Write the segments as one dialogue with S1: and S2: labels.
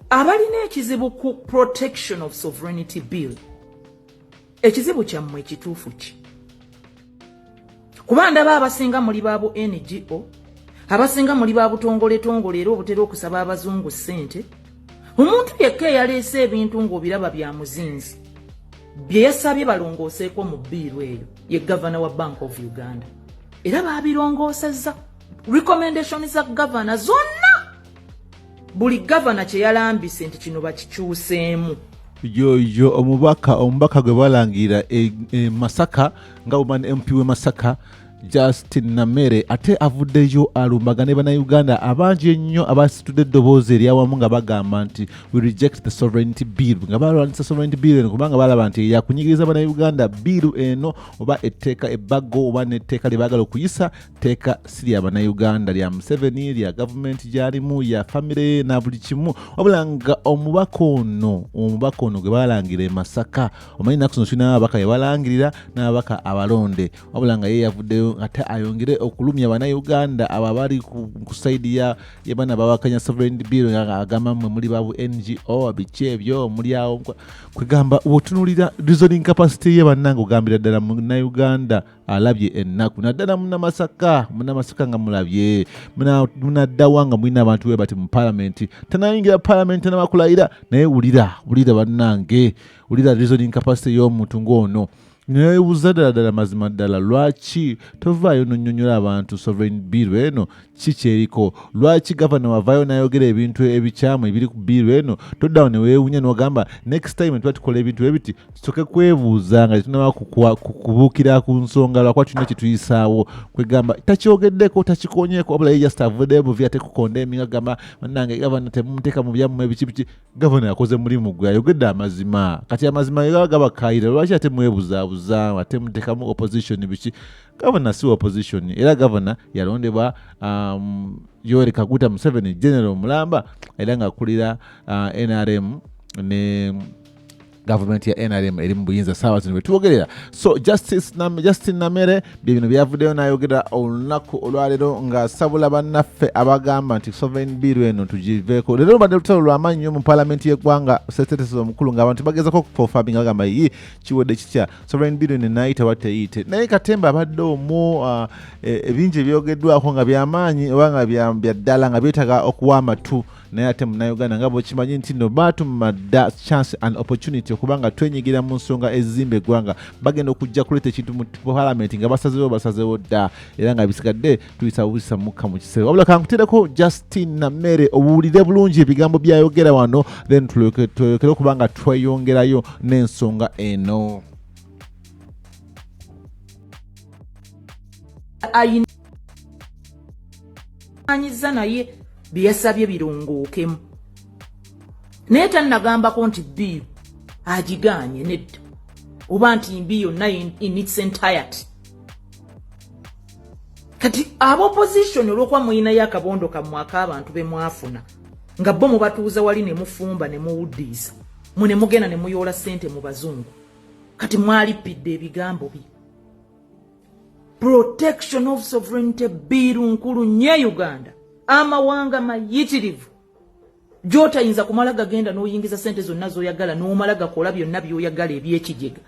S1: abalina ekizibu ku protection of sovereignty bill ekizibu kyammwe ekituufu ki? Kuba ndaba abasinga muli baabo NGO, abasinga muli baabutongole era obutera okusaba abazungu ssente. Omuntu yekka eyaleese ebintu ng'obiraba bya muzinzi bye yasabye balongooseeko mu bbiiru eyo ye Governor wa Bank of Uganda. Era baabirongoosezza recommendation za Governor zonna. Buli Governor kye yalambise nti kino bakikyuseemu.
S2: Yo omubaka gwe balangira Masaka nga omani MP we Masaka Justin Nameere ate avuddeyo alumbagane bannayuganda abangi ennyo abasitudde eddoboozi eryawamu nga bagamba nti we reject the sovereignty bill, nga balwanyisa sovereignty bill eno kubanga balaba nti yakunyigiriza bannayuganda bill eno oba etteeka ebbago oba n'etteeka lye baagala okuyisa tteeka si lya bannayuganda, lya Museveni, lya gavumenti gy'alimu, ya famire na buli kimu. Wabula nga omubaka ono gwe balangira e Masaka, omanyi nnaku zino tulina ababaka be balangirira n'ababaka abalonde, wabula nga ye yavuddeyo ate ayongere okulumya bannayuganda abo abali ku saidi ya bana bawakanya sovereignty bill nga agamba mwe muli babu NGO biki ebyo muli awo kwegamba wotunulira reasoning capacity ye bannanga ogambira ddala munnayuganda alabye ennaku naddala munnamasaka nga mulabye munaddawa nga mulina abantu we bati mu parliament tanayingira parliament n'abakulayira naye wulira bannange wulira reasoning capacity y'omuntu ng'ono. Nebuuza ddala mazima ddala lwaki tovaayo n'onnyonnyola abantu sovereign bill eno kiki eriko? Lwaki gavana wavaayo n'ayogera ebintu ebikyamu ebiri ku bill eno toddawo ne weewunya n'ogamba next time tuba tukola ebintu ebiti tusooke kwebuuza nga tetunaba kubuukira ku nsonga lwakuba tulina kye tuyisaawo. Kwegamba takyogeddeko takikonyeeko wabula ye just avuddeyo buvi ate kukonda eminga gamba bannange gavana temumuteeka mu byammwe biki gavana yakoze mulimu gwe ayogedde amazima kati amazima gaba kaayira lwaki ate mwebuuzaabuuza ate mutekamu opposition biki? Governor si opposition era governor yalondebwa Yoweri Kaguta Museveni General Mulamba era nga akulira NRM ne government ya NRM eri mu buyinza saawa zino bwe tuwogerera. So Justin Nameere bino byavuddeyo n'ayogera olunaku olwaleero ng'asabula bannaffe abagamba nti sovereign bill eno tugiveeko. Leero badde lutalo lw'amaanyi nnyo mu paalamenti y'eggwanga Secretary omukulu ng'abantu bagezako okufoofaabinga bagamba yi kiwedde kitya sovereign bill eno naayita wateeyite. Naye Katemba abadde omwo ebingi ebyogeddwako nga by'amaanyi oba nga bya ddala nga byetaaga okuwa amatu. Naye ate munnayuganda nga bwekimanyi nti no baatuma dda chance and opportunity okubanga twenyigira mu nsonga ezizimba eggwanga bagenda okujja kuleeta ekintu mu parliament nga basazeewo dda era nga bisigadde tuyisa mukka mu kiseera. Wabula kankutereko Justin Nameere owulire bulungi ebigambo byayogera wano then tulekere okubanga tweyongerayo n'ensonga eno.
S1: Anyiza naye byasabye birunguukemu naye tannagambako nti bill agiganye nedda oba nti mbi yonna in its entirety. Kati opposition olwokuba muyinayo akabondo kammwe ak'abantu be mwafuna nga bo mubatuuza wali ne mufumba ne muwuddiisa ne mugenda ne muyoola ssente mu bazungu kati mwalippidde ebigambo bye. Protection of sovereignty bill nkulu nnyo Uganda, amawanga mayitirivu gy'otayinza kumala gagenda n'oyingiza ssente zonna z'oyagala n'omala gakola byonna by'oyagala eby'ekigega.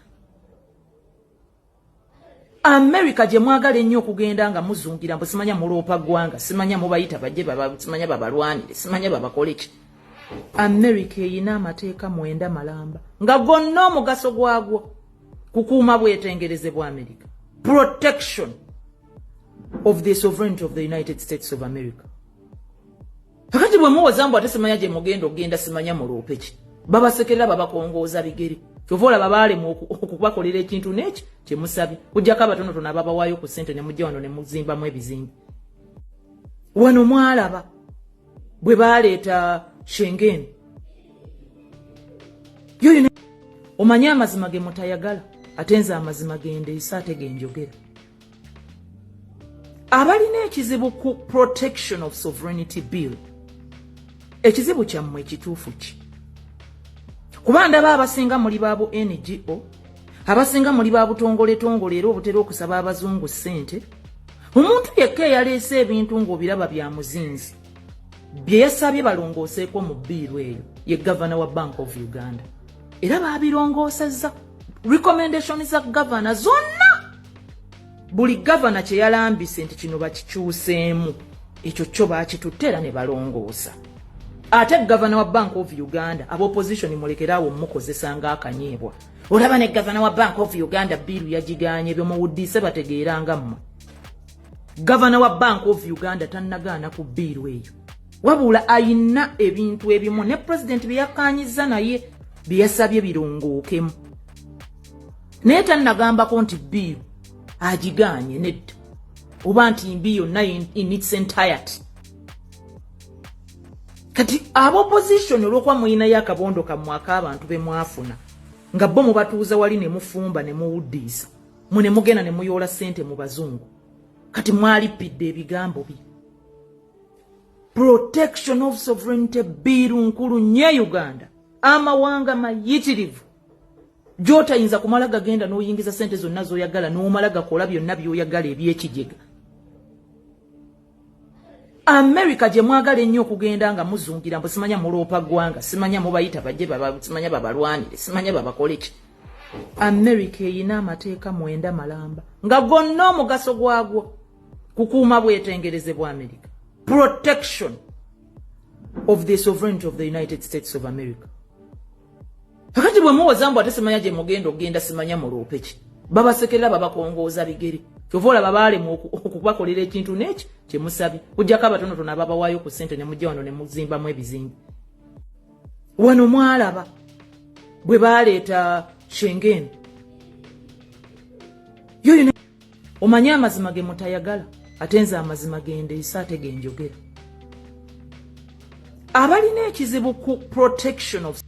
S1: America gye mwagala ennyo okugenda nga muzungira mbu simanya muloopa ggwanga, simanya mubayita bajje simanya babalwanire, simanya babakole ki. America eyina amateeka 9 malamba nga gonna omugaso gwagwo kukuuma bwetengereze bwa America. Protection of the sovereignty of the United States of America. Kakati bwe muwoza mbu ate simanya gye mugenda ogenda simanya muloope ki. Babasekerera babakongooza bigere. Kyova babalemu okubakolera ekintu n'eki kye musabye. Kujjako abatonotono ababawaayo ku ssente ne mujja wano ne muzimbamu ebizimbe. Wano mwalaba bwe baaleeta Schengen. Yoyo omanyi amazima ge mutayagala ate nze amazima gendeesa ate genjogera. Abalina ekizibu ku protection of sovereignty bill ekizibu kyammwe ekituufu ki? Kuba ndaba abasinga muli baabo NGO, abasinga muli baabutongole era obutera okusaba abazungu ssente. Omuntu yekka eyaleese ebintu ng'obiraba bya muzinzi bye yasabye balongooseeko mu bbiiru eyo ye gavana wa Bank of Uganda era baabirongoosezza recommendation za gavana zonna buli gavana kye yalambise nti kino bakikyuseemu ekyo kyo baakitutte era ne balongoosa ate gavana wa Bank of Uganda ab'opposition mulekeraawo mukozesa ng'akanyeebwa olaba ne gavana wa Bank of Uganda bbiiru yagiganye byo muwuddise bategeeranga mmwe gavana wa Bank of Uganda tannagaana ku bbiiru eyo wabula ayina ebintu ebimu ne president bye yakkaanyizza naye bye yasabye birongookeemu naye tannagambako nti bbiiru agiganye nedda oba nti mbi yonna in its entirety kati ab'opposition olw'okuba muyinayo akabondo kammwe ak'abantu be mwafuna nga bo mubatuuza wali ne mufumba ne muwuddiisa mwe ne mugenda ne muyoola ssente mu bazungu kati mwalipidde ebigambo bye protection of sovereignty bbiiru nkulu nnyo Uganda amawanga mayitirivu gy'otayinza kumala gagenda n'oyingiza ssente zonna z'oyagala n'omala gakola byonna by'oyagala eby'ekigega America gye mwagala ennyo okugenda nga muzungira mbu simanya muloopa ggwanga simanya mubayita bajje simanya babalwanire simanya babakole ki America eyina amateeka 9 malamba nga gonna omugaso gwagwo kukuuma bwetengereze bwa America protection of the sovereignty of the United States of America kakati bwe muwoza mbu ate simanya gye mugenda ogenda simanya muloope ki babasekerera babakongooza bigere kyova babalemu okubakolera ekintu n'eki kye musabye kujjako abatonotono ababawaayo ku ssente ne mujja wano ne muzimbamu ebizimbe wano mwalaba bwe baleeta Schengen yoyo omanye amazima ge mutayagala ate nze amazima gendeesa ate genjogera abalina ekizibu ku protection of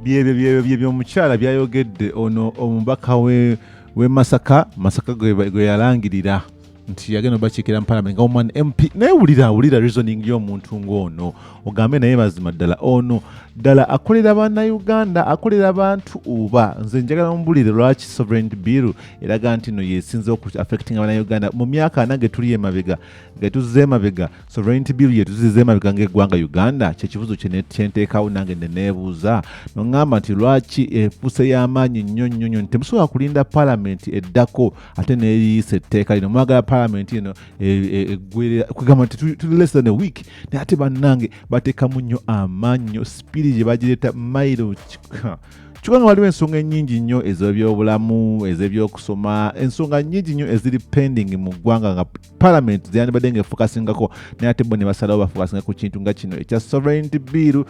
S2: byebyo omukyala byayogedde ono omubaka we Masaka gwe yalangirira nti yagenda bakiikira mu parliament nga omwana MP naye wulira reasoning y'omuntu ng'ono ogambe naye mazima ddala ono ddala akolera bannayuganda akolera abantu oba nze njagala mubulire lwaki sovereignty bill eraga nti no yesinze affecting abannayuganda mu myaka ana getuli emabega getuzze emabega sovereignty bill yetuzizze emabega ng'eggwanga Uganda kyekibuzo kyenteekawo nange neneebuuza noŋŋamba nti lwaki efuuse y'amaanyi nnyo temusobola kulinda parliament eddako ate neeriisa etteeka lino mwagala parliament eno kugamba nti tuli less than a week naye ate bannange bateekamu nnyo amaanyi nnyo spiri gye bagireeta mailo kyokka nga waliwo ensonga ennyingi nnyo ez'ebyobulamu ez'ebyokusoma ensonga nnyingi nnyo eziri pending mu ggwanga nga parliament zeyandibadde ng'efokasingako naye ate bo ne basalawo bafokasinga ku kintu nga kino ekya sovereignty bill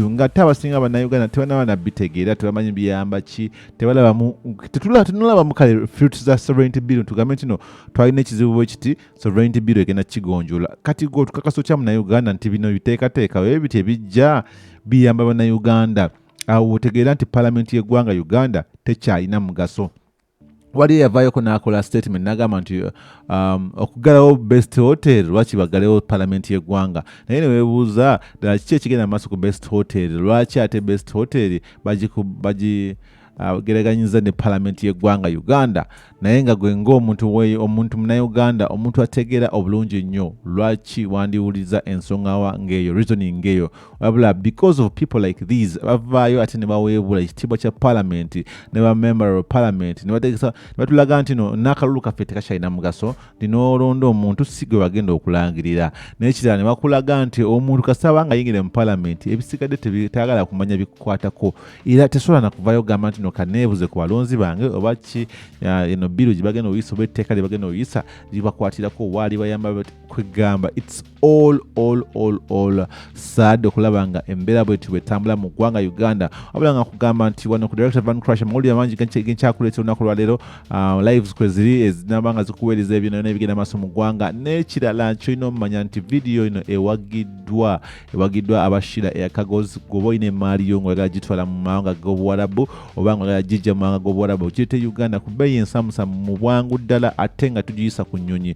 S2: nga ate abasinga bannayuganda tebanaba na bitegeera tebamanyi biyamba ki tetunalabamu kale fruits za sovereignty bill tugambe nti no twalina ekizibu bwe kiti sovereignty bill egenda kigonjola kati gwe tukakaso kya munnayuganda nti bino biteekateeka bye biti ebijja biyamba bannayuganda awo otegeera nti parliament y'eggwanga Uganda tekyalina mugaso wali yavaayoko n'akola statement n'agamba nti okuggalawo best hotel lwaki bagalewo parliament y'eggwanga naye ne weebuuza ddala kiki ekigenda mu maaso ku best hotel lwaki ate best hotel gereganyiza ne parliament y'eggwanga Uganda naye nga gwe ng'omuntu munnayuganda omuntu ategeera obulungi nnyo lwaki wandiwuliza ensonga ng'eyo reasoning ng'eyo wabula because of people like these bavaayo ate ne baweebula ekitiibwa kya parliament ne bamember of parliament ne batulaga nti no n'akalulu kaffe tekakyalina mugaso ndinoolonda omuntu si gwe bagenda okulangirira naye kirala ne bakulaga nti omuntu kasaba nga ayingire mu parliament ebisigadde tebitagala kumanya bikukwatako era tesobola nakuvaayo gamba nti no kaneebuze ku balonzi bange oba ki eno biru gye bagenda oyisa oba etteeka lye bagenda oyisa libakwatirako waali bayamba kwegamba it's all sad okulaba nga embeera bwetu bwetambula mu ggwanga Uganda wabula nga kugamba nti wano ku director Van Crash amawulire amangi genkyakuleeta olunaku lwaleero lives kwe ziri ezinaba nga zikuweereza ebyo nayo nebigenda maaso mu ggwanga n'ekirala kyolina omumanya nti vidiyo eno ewagiddwa abashira eyakagozi gwoba olina emaali yo ng'oyagala gitwala mu mawanga g'obuwarabu oba ng'oyagala gijja mu mawanga g'obuwarabu kirete Uganda ku bbeeyi ensamusa mu bwangu ddala ate nga tugiyisa ku nnyonyi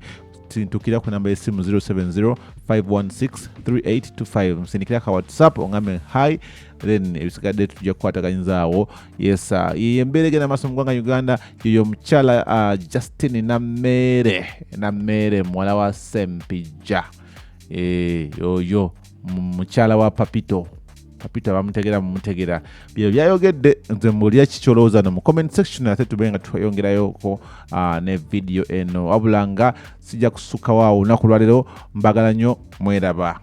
S2: ntukira ku namba y'essimu 070-516-3825 nsindikira ka WhatsApp ongambe hi then ebisigadde tujja kukwataganyizaawo yes embeera egenda maaso mu ggwanga Uganda yoyo omukyala Justin Nameere muwala wa Sempijja oyo mukyala wa Papito bamutegera mumutegera byo byayogedde nze mulya kikyolooza no mu comment section ate tube nga tweyongerayoko ne video eno wabula nga sijja kusukawo awo olunaku lwaleero mbagala nnyo mweraba.